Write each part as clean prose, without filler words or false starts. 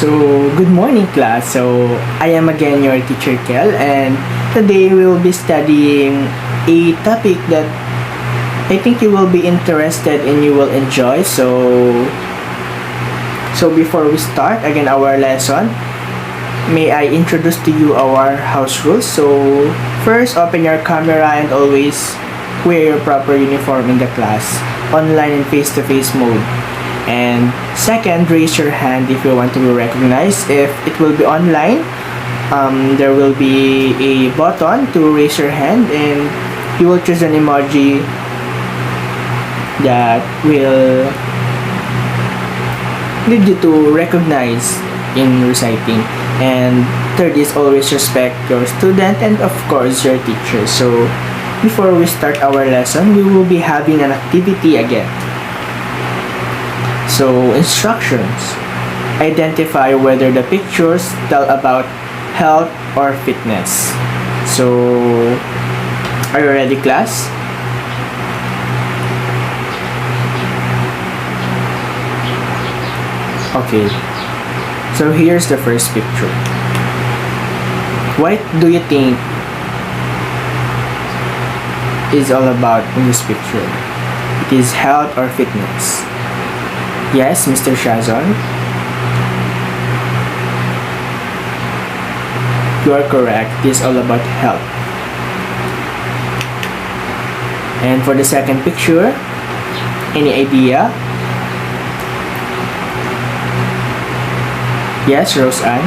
So, good morning class. So, I am again your teacher Kel, and today we will be studying a topic that I think you will be interested and you will enjoy. So before we start again our lesson, may I introduce to you our house rules. So, first, open your camera and always wear your proper uniform in the class, online and face-to-face mode. And second, raise your hand if you want to be recognized. If it will be online, there will be a button to raise your hand, and you will choose an emoji that will lead you to recognize in reciting. And third is always respect your student and of course your teacher. So before we start our lesson, we will be having an activity again. So, instructions. Identify whether the pictures tell about health or fitness. So, are you ready, class? Okay. So, here's the first picture. What do you think is all about in this picture? It is health or fitness? Yes, Mr. Shazon? You are correct. It is all about health. And for the second picture, any idea? Yes, Roseanne?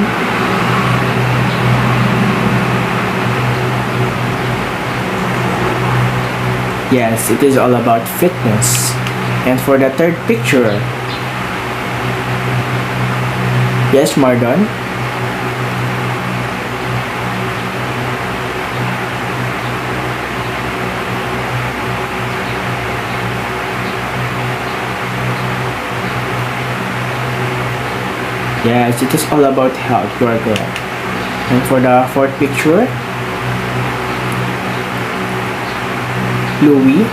Yes, it is all about fitness. And for the third picture, yes, Mardon? Yes, it is all about health. You are correct. And for the fourth picture, Louis?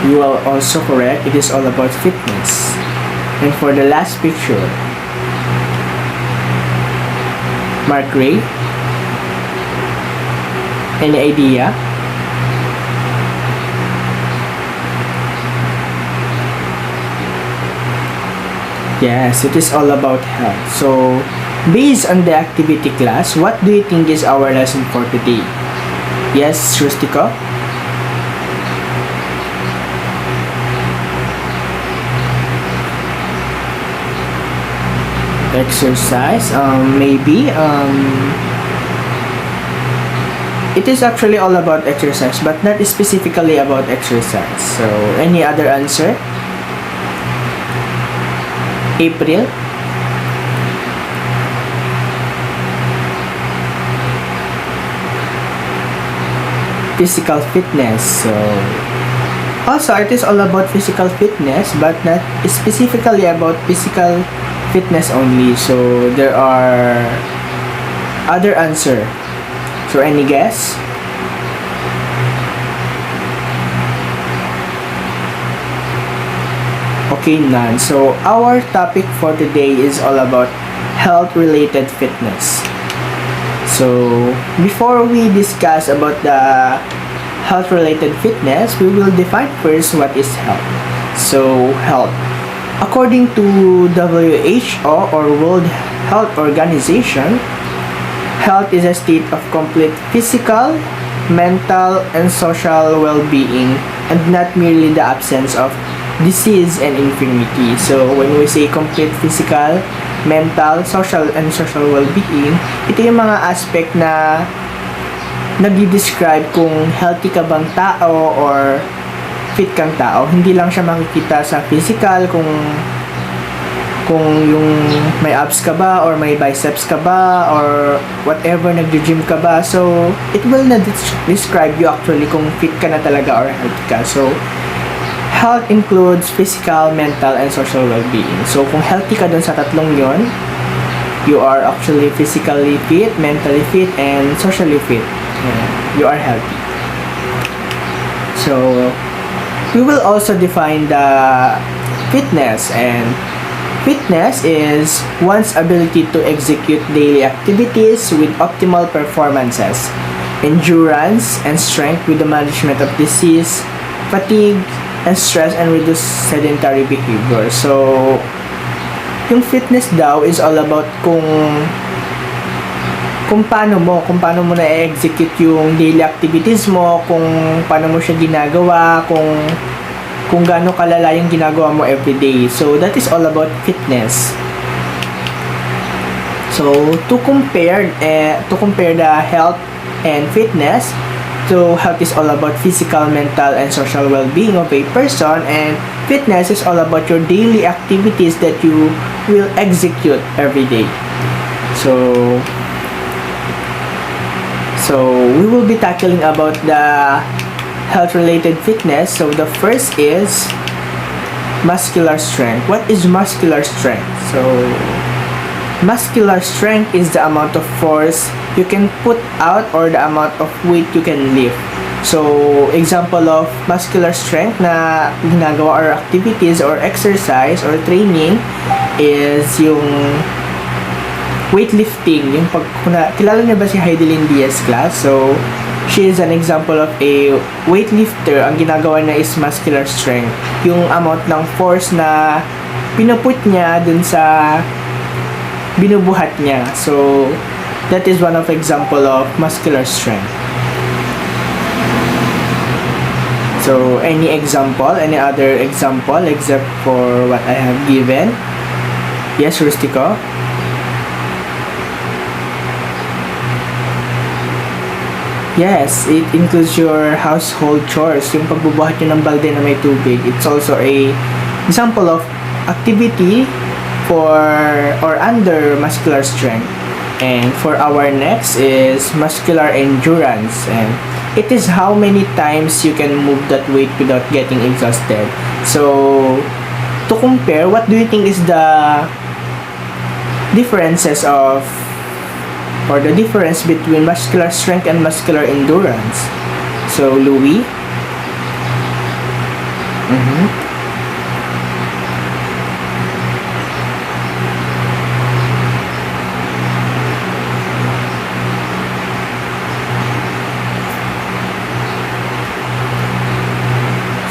You are also correct. It is all about fitness. And for the last picture, Mark Ray. Any idea? Yes, it is all about health. So, based on the activity class, what do you think is our lesson for today? Yes, Rustica? Exercise, maybe it is actually all about exercise but not specifically about exercise. So any other answer? April? Physical fitness. So also it is all about physical fitness but not specifically about physical fitness only. So there are other answer. So any guess? Okay, none. So our topic for today is all about health related fitness. So before we discuss about the health related fitness, we will define first what is health. So health, according to WHO or World Health Organization, health is a state of complete physical, mental, and social well-being, and not merely the absence of disease and infirmity. So, when we say complete physical, mental, social, and social well-being, ito yung mga aspect na nagdi-describe kung healthy ka bang tao or fit kang tao. Hindi lang siya makikita sa physical, kung yung may abs ka ba or may biceps ka ba or whatever, nagdi-gym ka ba. So, it will not describe you actually kung fit ka na talaga or healthy ka. So, health includes physical, mental, and social well-being. So, kung healthy ka dun sa tatlong yon, you are actually physically fit, mentally fit, and socially fit. you are healthy. So we will also define the fitness, and fitness is one's ability to execute daily activities with optimal performances, endurance and strength with the management of disease, fatigue, and stress, and reduce sedentary behavior. So yung fitness daw is all about kung paano mo na-execute yung daily activities mo, kung paano mo siya ginagawa, kung gaano kalala yung ginagawa mo everyday. So that is all about fitness. So to compare the health and fitness, so health is all about physical, mental, and social well-being of a person, and fitness is all about your daily activities that you will execute every day. So we will be tackling about the health-related fitness. So the first is muscular strength. What is muscular strength? So muscular strength is the amount of force you can put out or the amount of weight you can lift. So example of muscular strength na ginagawa or activities or exercise or training is yung weightlifting. Yung kilala niyo ba si Heidelin Diaz class? So she is an example of a weightlifter. Ang ginagawa niya is muscular strength. Yung amount ng force na pinuput niya dun sa binubuhat niya. So that is one of example of muscular strength. So any other example except for what I have given? Yes, Rustico? Yes, it includes your household chores, yung pagbubuhat nyo ng balde na may tubig. It's also a example of activity for or under muscular strength. And for our next is muscular endurance, and it is how many times you can move that weight without getting exhausted. So to compare, what do you think is the differences of or the difference between muscular strength and muscular endurance? So, Louis?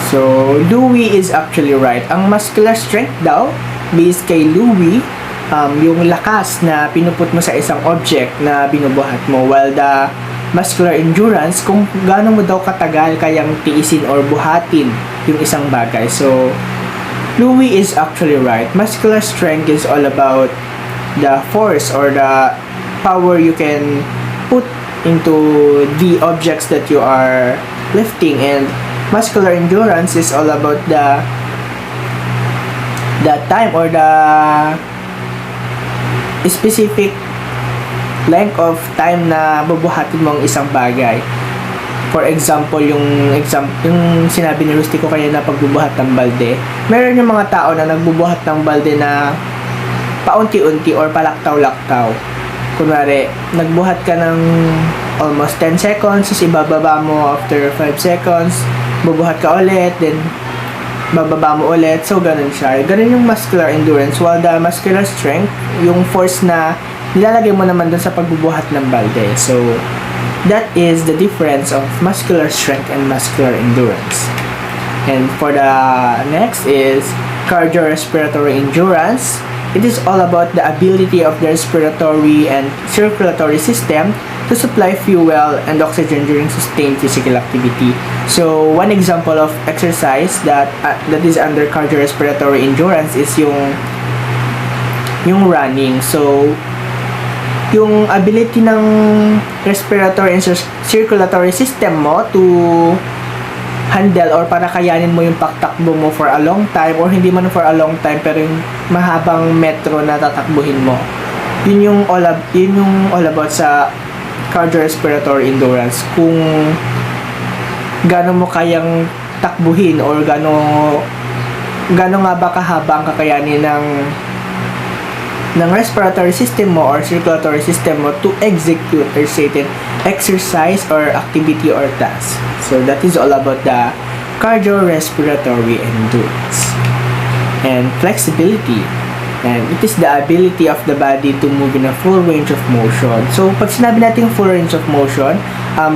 So, Louis is actually right. Ang muscular strength daw, based kay Louis, yung lakas na pinuput mo sa isang object na binubuhat mo, while the muscular endurance, kung gaano mo daw katagal kayang tiisin or buhatin yung isang bagay. So Louis is actually right. Muscular strength is all about the force or the power you can put into the objects that you are lifting, and muscular endurance is all about the time or the specific length of time na bubuhatin mo ang isang bagay. For example, yung sinabi ni Rusty ko kanina na pagbubuhat ng balde. Meron yung mga tao na nagbubuhat ng balde na paunti-unti or palaktaw-laktaw. Kunwari, nagbuhat ka ng almost 10 seconds, tapos ibababa mo after 5 seconds, bubuhat ka ulit, then bababa mo ulit. So, ganun siya. Ganun yung muscular endurance. While the muscular strength, yung force na nilalagay mo naman dun sa pagbubuhat ng balde. So, that is the difference of muscular strength and muscular endurance. And for the next is cardiorespiratory endurance. It is all about the ability of the respiratory and circulatory system to supply fuel and oxygen during sustained physical activity. So, one example of exercise that is under cardiorespiratory endurance is yung running. So, yung ability ng respiratory and circulatory system mo to handle or para kayanin mo yung pagtakbo mo for a long time, or hindi man for a long time pero yung mahabang metro na tatakbuhin mo. Yun yung all about sa cardiorespiratory endurance, kung gaano mo kayang takbuhin or gaano nga ba kahaba ang kakayanin ng respiratory system mo or circulatory system mo to execute a certain exercise or activity or task. So that is all about the cardiorespiratory endurance. And flexibility. And it is the ability of the body to move in a full range of motion. So, pag sinabi natin full range of motion,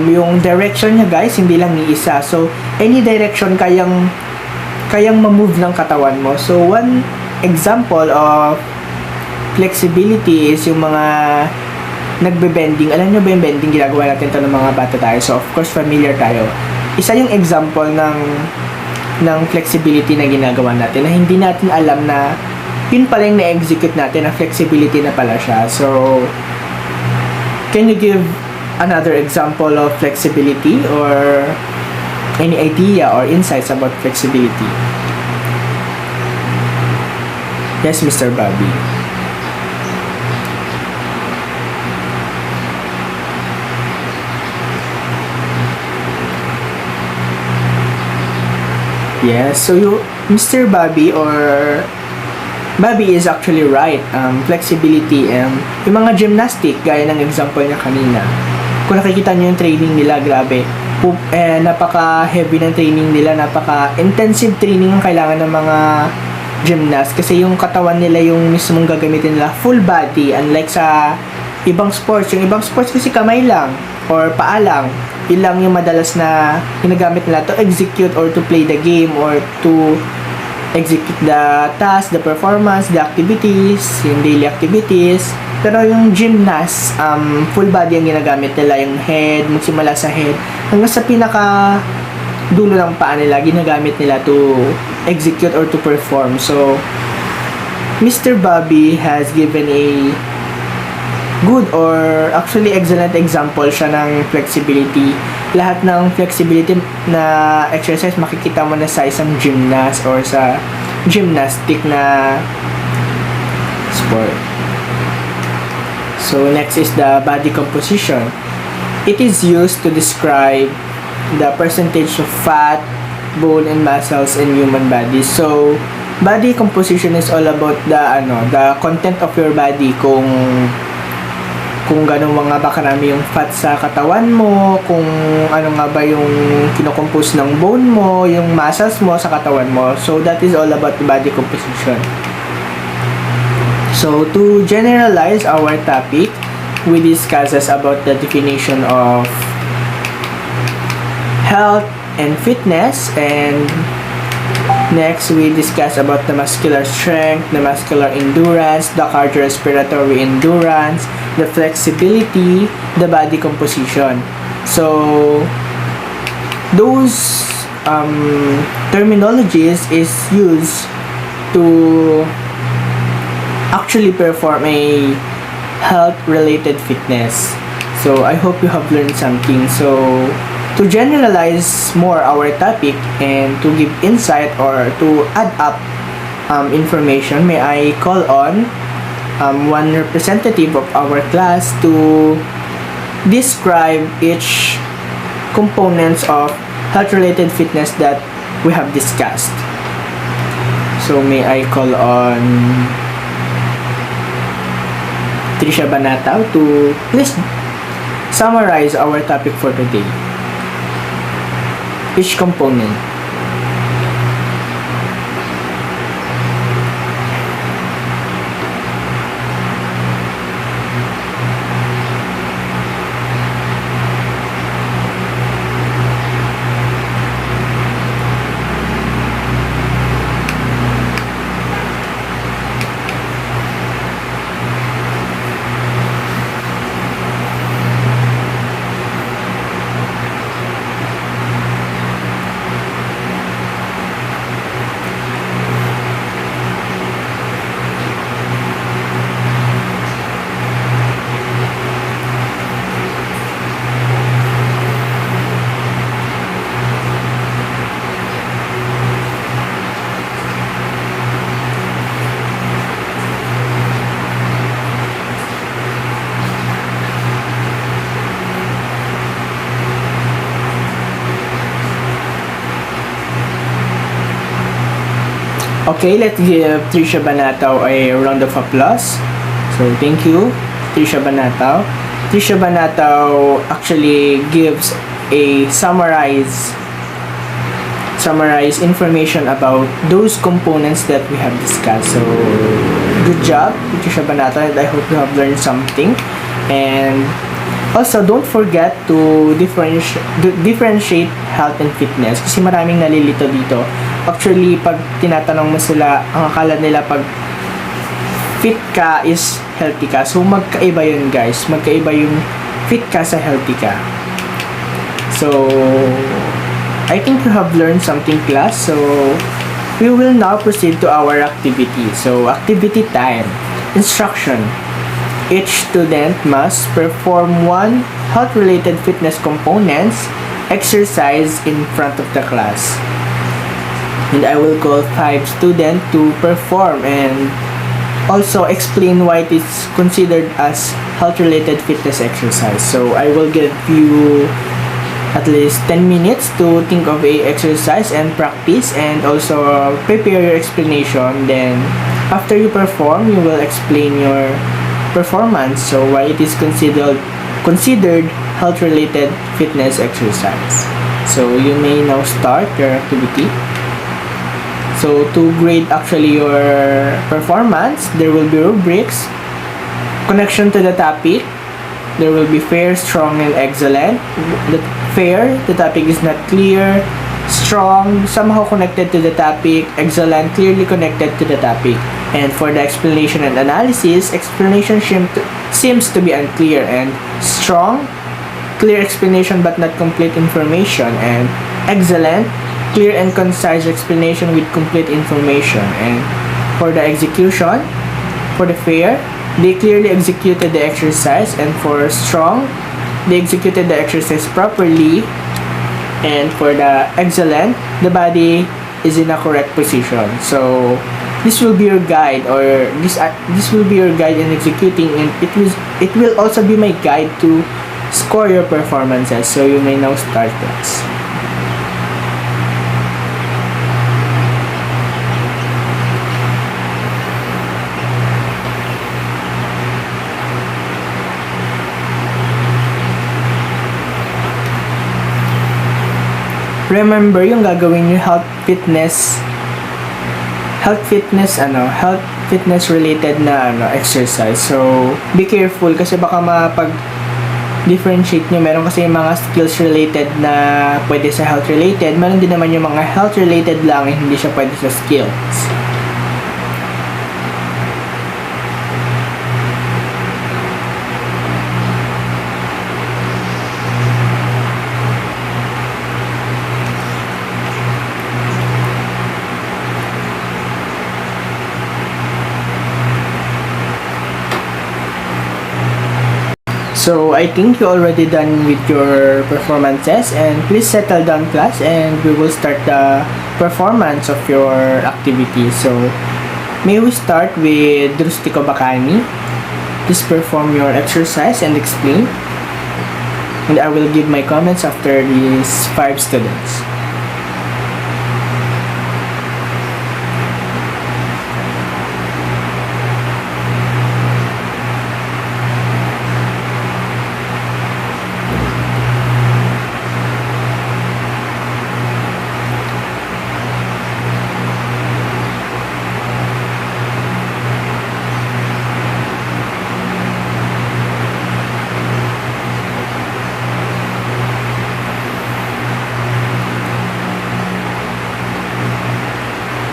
yung direction niya guys, hindi lang iisa. So, any direction kayang ma-move ng katawan mo. So, one example of flexibility is yung mga nagbe-bending. Alam nyo ba yung bending? Ginagawa natin ito ng mga bata tayo. So, of course, familiar tayo. Isa yung example ng flexibility na ginagawa natin na hindi natin alam na yun pala yung na-execute natin, na flexibility na pala siya. So, can you give another example of flexibility or any idea or insights about flexibility? Yes, Mr. Bobby. Yes, so Mr. Bobby is actually right. Flexibility, yung mga gymnastic, gaya ng example niya kanina. Kung nakikita niyo yung training nila, grabe. Napaka-heavy ng training nila, napaka-intensive training ang kailangan ng mga gymnast. Kasi yung katawan nila yung mismong gagamitin nila, full body. Unlike sa ibang sports. Yung ibang sports kasi kamay lang or paa lang. Yun lang yung madalas na ginagamit nila to execute or to play the game or to execute the task, the performance, the activities, yung daily activities. Pero yung gymnast, full body ang ginagamit nila, yung head, magsimula sa head, hanggang sa pinaka dulo ng paa nila, ginagamit nila to execute or to perform. So, Mr. Bobby has given a good or actually excellent example siya ng flexibility. Lahat ng flexibility na exercise makikita mo na sa isang gymnast or sa gymnastic na sport. So next is the body composition. It is used to describe the percentage of fat, bone, and muscles in human body. So body composition is all about the content of your body, kung gano'n mga ba karami yung fat sa katawan mo, kung ano nga ba yung kinocompose ng bone mo, yung muscles mo sa katawan mo. So, that is all about the body composition. So, to generalize our topic, we discusses about the definition of health and fitness, and next, we discuss about the muscular strength, the muscular endurance, the cardiorespiratory endurance, the flexibility, the body composition. So, those terminologies is used to actually perform a health-related fitness. So, I hope you have learned something. So, to generalize more our topic and to give insight or to add up information, may I call on one representative of our class to describe each components of health-related fitness that we have discussed. So may I call on Trisha Banataw to please summarize our topic for today. Each component. Okay, let's give Trisha Banataw a round of applause. So, thank you, Trisha Banataw. Trisha Banatao actually gives a summarize information about those components that we have discussed. So, good job, Trisha Banatao, and I hope you have learned something. And also, don't forget to differentiate health and fitness kasi maraming nalilito dito. Actually, pag tinatanong mo sila, ang akala nila pag fit ka is healthy ka. So, magkaiba yun, guys. Magkaiba yung fit ka sa healthy ka. So, I think you have learned something, class. So, we will now proceed to our activity. So, activity time. Instruction. Each student must perform one health-related fitness components exercise in front of the class. And I will call 5 students to perform and also explain why it is considered as health-related fitness exercise. So I will give you at least 10 minutes to think of a exercise and practice and also prepare your explanation. Then after you perform, you will explain your performance, so why it is considered health-related fitness exercise. So you may now start your activity. So to grade actually your performance, there will be rubrics, connection to the topic, there will be fair, strong, and excellent. The topic is not clear, strong, somehow connected to the topic, excellent, clearly connected to the topic. And for the explanation and analysis, explanation seems to be unclear, and strong, clear explanation but not complete information, and excellent, clear and concise explanation with complete information. And for the execution, for the fair, they clearly executed the exercise, and for strong, they executed the exercise properly, and for the excellent, the body is in a correct position. So this will be your guide, or this will be your guide in executing, and it will also be my guide to score your performances. So you may now start, class. Remember yung gagawin yung health fitness related na exercise. So be careful kasi baka differentiate nyo. Meron kasi yung mga skills related na pwede sa health related, meron din naman yung mga health related lang hindi siya pwede sa skills. So I think you already done with your performances, and please settle down, class, and we will start the performance of your activity. So may we start with Rustico Bacani. Please perform your exercise and explain, and I will give my comments after these 5 students.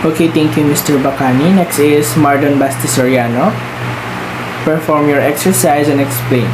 Okay, thank you, Mr. Bacani. Next is Mardon Bastisoriano. Perform your exercise and explain.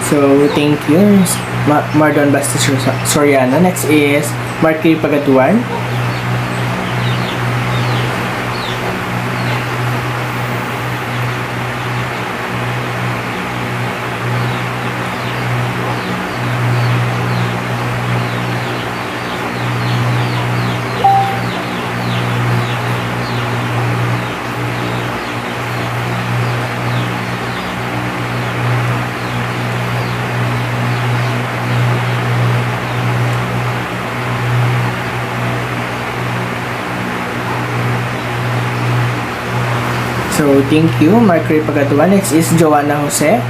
So, thank you, Mardon Bastis Soriano. Next is Marky Pagatuan. So, thank you, Marky Pagatuan. Next is Joanna Jose.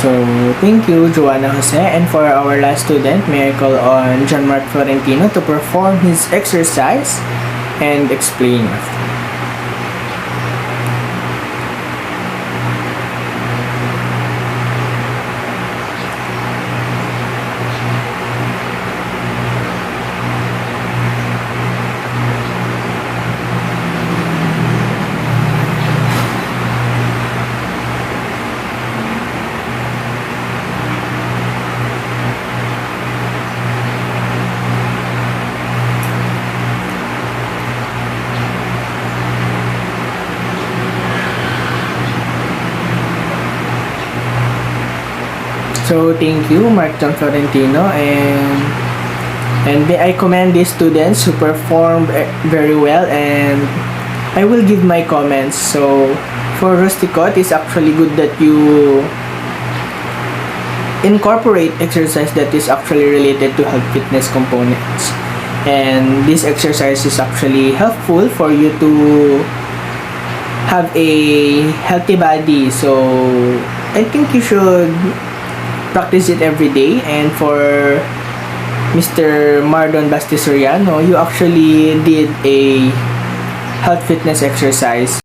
So, thank you, Joanna Jose. And for our last student, may I call on John Mark Florentino to perform his exercise and explain after. So, thank you, Mark John Florentino, and may I commend these students who performed very well, and I will give my comments. So, for Rusticot, it's actually good that you incorporate exercise that is actually related to health fitness components. And this exercise is actually helpful for you to have a healthy body. So, I think you should practice it every day. And for Mr. Mardon Bastis Soriano, you actually did a health fitness exercise